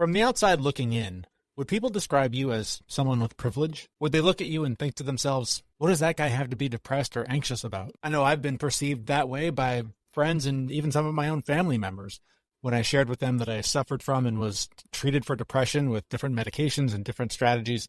From the outside looking in, would people describe you as someone with privilege? Would they look at you and think to themselves, what does that guy have to be depressed or anxious about? I know I've been perceived that way by friends and even some of my own family members. When I shared with them that I suffered from and was treated for depression with different medications and different strategies,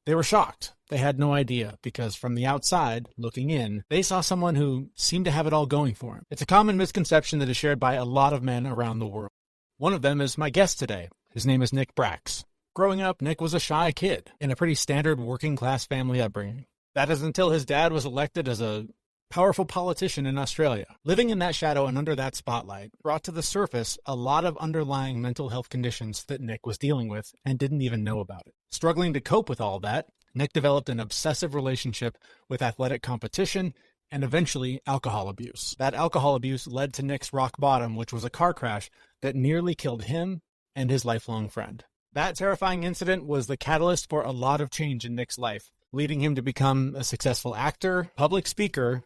they were shocked. They had no idea because from the outside, looking in, they saw someone who seemed to have it all going for him. It's a common misconception that is shared by a lot of men around the world. One of them is my guest today. His name is Nick Bracks. Growing up, Nick was a shy kid in a pretty standard working-class family upbringing. That is until his dad was elected as a powerful politician in Australia. Living in that shadow and under that spotlight brought to the surface a lot of underlying mental health conditions that Nick was dealing with and didn't even know about it. Struggling to cope with all that, Nick developed an obsessive relationship with athletic competition and eventually alcohol abuse. That alcohol abuse led to Nick's rock bottom, which was a car crash that nearly killed him and his lifelong friend. That terrifying incident was the catalyst for a lot of change in Nick's life, leading him to become a successful actor, public speaker,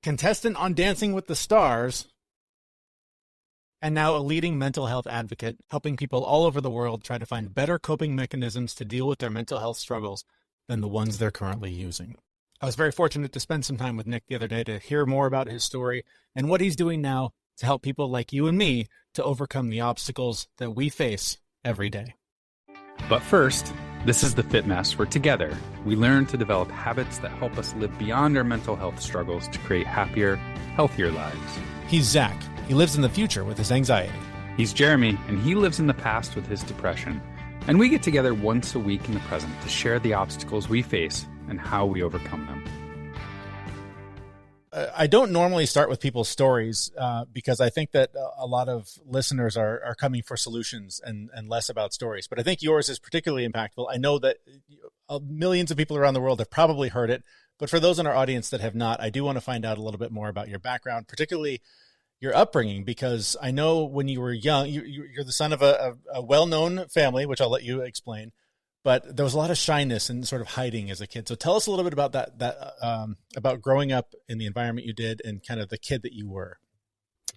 contestant on Dancing with the Stars, and now a leading mental health advocate, helping people all over the world try to find better coping mechanisms to deal with their mental health struggles than the ones they're currently using. I was very fortunate to spend some time with Nick the other day to hear more about his story and what he's doing now to help people like you and me to overcome the obstacles that we face every day. But first, this is the Fit Mess, where together we learn to develop habits that help us live beyond our mental health struggles to create happier, healthier lives. He's Zach. He lives in the future with his anxiety. He's Jeremy, and he lives in the past with his depression. And we get together once a week in the present to share the obstacles we face and how we overcome them. I don't normally start with people's stories because I think that a lot of listeners are coming for solutions and less about stories. But I think yours is particularly impactful. I know that millions of people around the world have probably heard it. But for those in our audience that have not, I do want to find out a little bit more about your background, particularly your upbringing, because I know when you were young, you're the son of a well-known family, which I'll let you explain. But there was a lot of shyness and sort of hiding as a kid. So tell us a little bit about that about growing up in the environment you did and kind of the kid that you were.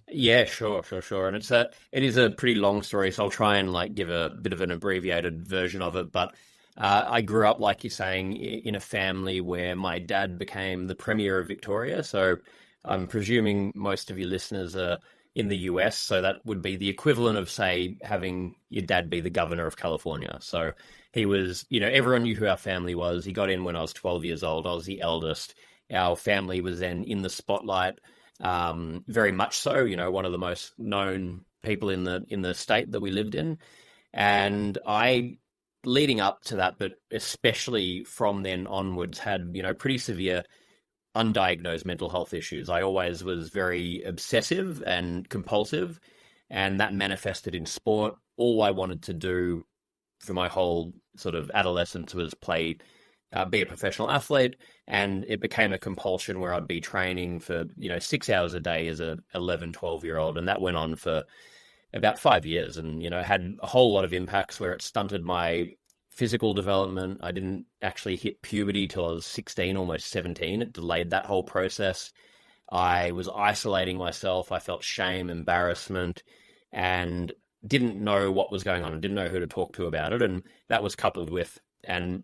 Yeah, sure. And it is a pretty long story, so I'll try and give a bit of an abbreviated version of it. But I grew up, like you're saying, in a family where my dad became the Premier of Victoria. So I'm presuming most of your listeners are in the US, so that would be the equivalent of, say, having your dad be the governor of California. So he was, everyone knew who our family was. He got in when I was 12 years old. I was the eldest. Our family was then in the spotlight, very much so, one of the most known people in the state that we lived in. And I, leading up to that, but especially from then onwards, had, pretty severe undiagnosed mental health issues. I always was very obsessive and compulsive, and that manifested in sport. All I wanted to do for my whole sort of adolescence was be a professional athlete, and it became a compulsion where I'd be training for 6 hours a day as a 11, 12-year-old, and that went on for about 5 years, and had a whole lot of impacts where it stunted my physical development. I didn't actually hit puberty till I was 16, almost 17. It delayed that whole process. I was isolating myself. I felt shame, embarrassment, and didn't know what was going on. I didn't know who to talk to about it. And that was coupled with, and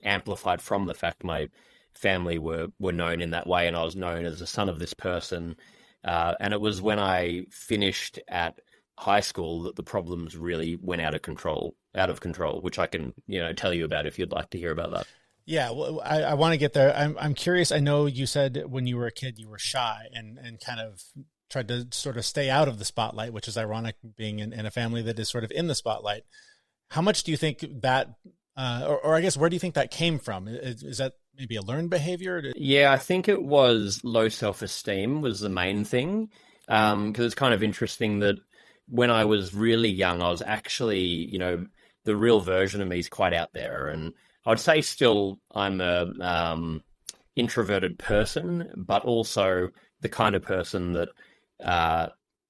amplified from the fact my family were known in that way, and I was known as the son of this person. And it was when I finished at high school that the problems really went out of control, which I can, tell you about if you'd like to hear about that. Yeah, well, I want to get there. I'm curious. I know you said when you were a kid you were shy and kind of tried to sort of stay out of the spotlight, which is ironic being in a family that is sort of in the spotlight. How much do you think that, or I guess, where do you think that came from? Is that maybe a learned behavior? Yeah, I think it was low self-esteem was the main thing. Because it's kind of interesting that when I was really young, I was actually, the real version of me is quite out there. And I'd say still I'm a introverted person, but also the kind of person that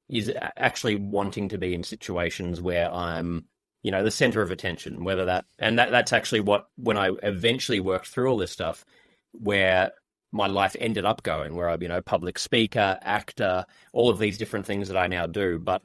is actually wanting to be in situations where I'm, the center of attention, that's actually when I eventually worked through all this stuff, where my life ended up going, where I'm, public speaker, actor, all of these different things that I now do. But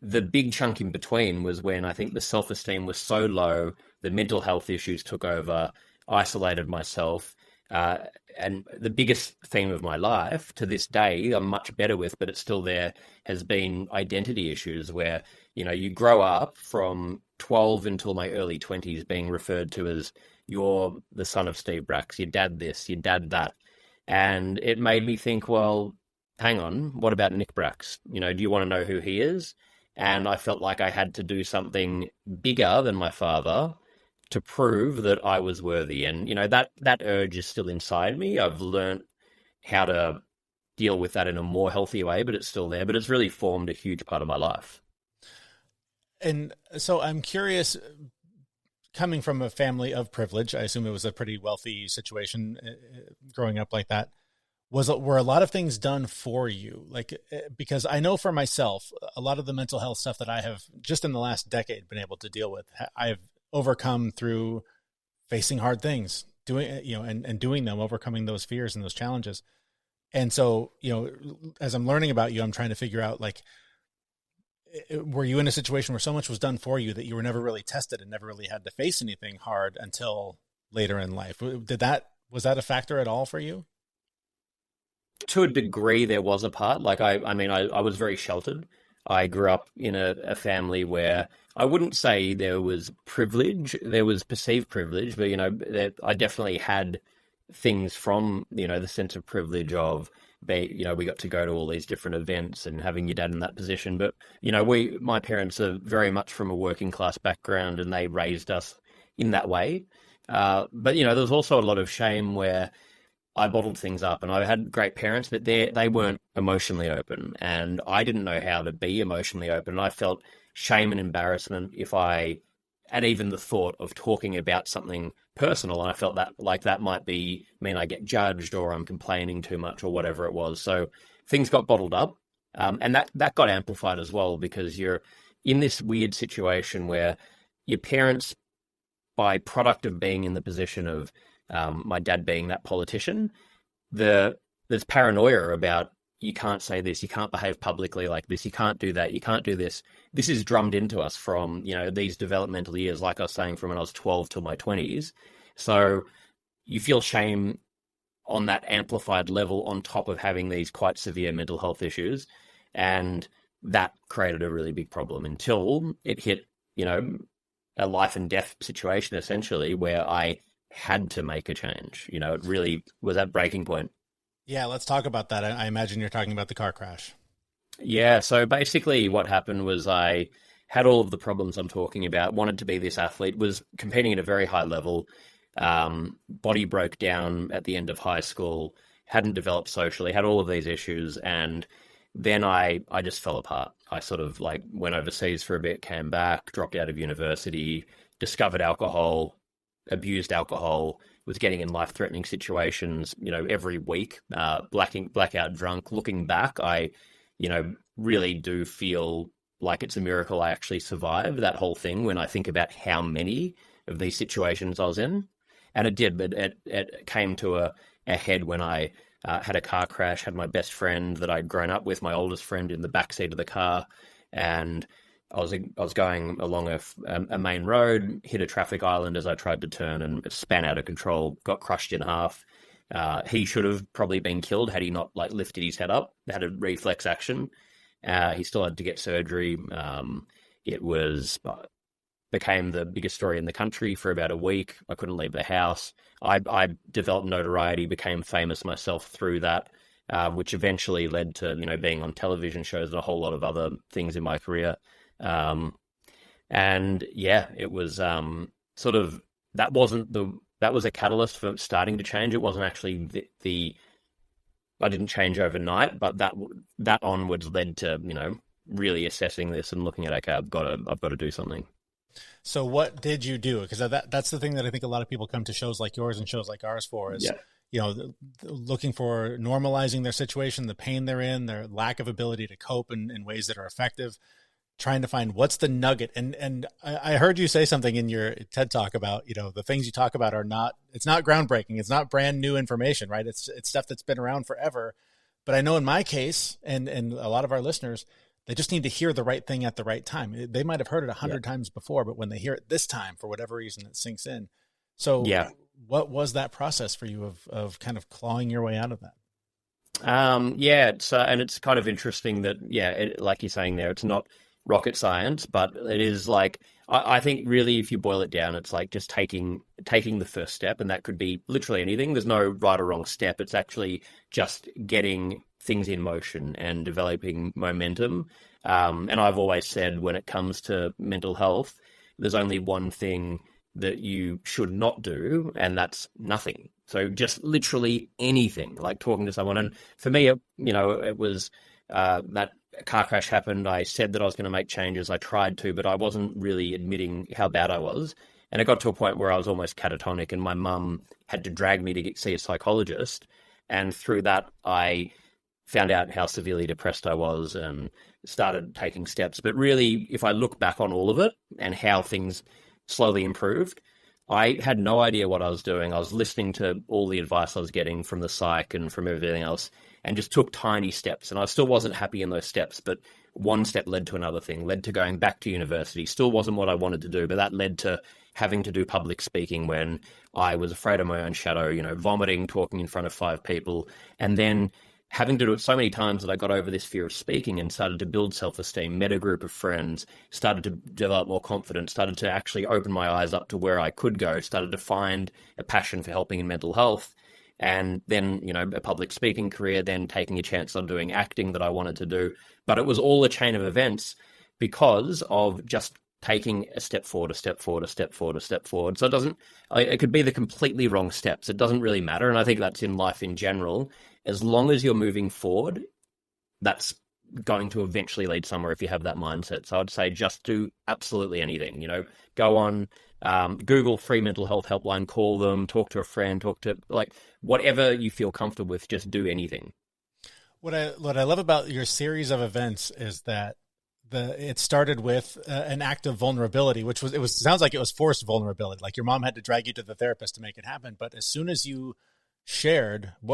the big chunk in between was when I think the self-esteem was so low, the mental health issues took over, isolated myself. And the biggest theme of my life to this day, I'm much better with, but it's still there, has been identity issues where, you grow up from 12 until my early 20s being referred to as you're the son of Steve Bracks, your dad this, your dad that. And it made me think, well, hang on, what about Nick Bracks? Do you want to know who he is? And I felt like I had to do something bigger than my father to prove that I was worthy. And, that urge is still inside me. I've learned how to deal with that in a more healthy way, but it's still there. But it's really formed a huge part of my life. And so I'm curious, coming from a family of privilege, I assume it was a pretty wealthy situation growing up like that. Were a lot of things done for you? Because I know for myself, a lot of the mental health stuff that I have just in the last decade been able to deal with, I've overcome through facing hard things, doing, and doing them, overcoming those fears and those challenges. And so, as I'm learning about you, I'm trying to figure out, were you in a situation where so much was done for you that you were never really tested and never really had to face anything hard until later in life? Was that a factor at all for you? To a degree, there was a part. I was very sheltered. I grew up in a family where I wouldn't say there was privilege. There was perceived privilege, but, I definitely had things from, the sense of privilege of, we got to go to all these different events and having your dad in that position. But, my parents are very much from a working class background and they raised us in that way. But, there was also a lot of shame where I bottled things up, and I had great parents, but they weren't emotionally open, and I didn't know how to be emotionally open. And I felt shame and embarrassment if I had even the thought of talking about something personal, and I felt that might mean I get judged or I'm complaining too much or whatever it was. So things got bottled up, and that got amplified as well because you're in this weird situation where your parents, by product of being in the position of my dad being that politician, there's paranoia about you can't say this, you can't behave publicly like this, you can't do that, you can't do this. This is drummed into us from, these developmental years, like I was saying, from when I was 12 till my 20s. So you feel shame on that amplified level on top of having these quite severe mental health issues. And that created a really big problem until it hit, a life and death situation, essentially, where I had to make a change. It really was that breaking point. Yeah, let's talk about that. I imagine you're talking about the car crash. Yeah, so basically what happened was I had all of the problems I'm talking about, wanted to be this athlete, was competing at a very high level, body broke down at the end of high school, hadn't developed socially, had all of these issues, and then I just fell apart. I sort of went overseas for a bit, came back, dropped out of university, discovered alcohol, abused alcohol, was getting in life-threatening situations, every week, blackout drunk. Looking back, I, really do feel like it's a miracle I actually survived that whole thing when I think about how many of these situations I was in. And it did, but it came to a head when I had a car crash, had my best friend that I'd grown up with, my oldest friend, in the backseat of the car, and I was going along a main road, hit a traffic island as I tried to turn, and it span out of control, got crushed in half. He should have probably been killed had he not lifted his head up. Had a reflex action. He still had to get surgery. It became the biggest story in the country for about a week. I couldn't leave the house. I developed notoriety, became famous myself through that, which eventually led to being on television shows and a whole lot of other things in my career. And yeah, it was sort of that was a catalyst for starting to change. It wasn't actually I didn't change overnight, but that onwards led to really assessing this and looking at, okay, I've got to do something. So what did you do? Because that's the thing that I think a lot of people come to shows like yours and shows like ours for is, looking for normalizing their situation, the pain they're in, their lack of ability to cope in ways that are effective, trying to find what's the nugget. And I heard you say something in your TED Talk about, the things you talk about it's not groundbreaking. It's not brand new information, right? It's stuff that's been around forever. But I know in my case and a lot of our listeners, They just need to hear the right thing at the right time. They might have heard it 100 times before, but when they hear it this time, for whatever reason, it sinks in. So what was that process for you of kind of clawing your way out of that? And it's kind of interesting that, like you're saying there, it's not rocket science, but it is like, I think really if you boil it down, it's like just taking the first step, and that could be literally anything. There's no right or wrong step. It's actually just getting things in motion and developing momentum. And I've always said when it comes to mental health, there's only one thing that you should not do, and that's nothing. So just literally anything, like talking to someone. And for me, it was that car crash happened. I said that I was going to make changes. I tried to, but I wasn't really admitting how bad I was. And it got to a point where I was almost catatonic, and my mum had to drag me to see a psychologist. And through that, I found out how severely depressed I was and started taking steps. But really, if I look back on all of it and how things slowly improved, I had no idea what I was doing. I was listening to all the advice I was getting from the psych and from everything else, and just took tiny steps. And I still wasn't happy in those steps, but one step led to another thing, led to going back to university. Still wasn't what I wanted to do, but that led to having to do public speaking when I was afraid of my own shadow, vomiting, talking in front of 5 people, and then having to do it so many times that I got over this fear of speaking and started to build self-esteem, met a group of friends, started to develop more confidence, started to actually open my eyes up to where I could go, started to find a passion for helping in mental health. And then, a public speaking career, then taking a chance on doing acting that I wanted to do. But it was all a chain of events because of just taking a step forward, a step forward, a step forward, a step forward. So it could be the completely wrong steps. It doesn't really matter. And I think that's in life in general. As long as you're moving forward, that's going to eventually lead somewhere if you have that mindset. So I'd say just do absolutely anything. Go on, Google free mental health helpline, call them, talk to a friend, talk to whatever you feel comfortable with, just do anything. What I love about your series of events is that it started with an act of vulnerability, which sounds like it was forced vulnerability. Like your mom had to drag you to the therapist to make it happen. But as soon as you shared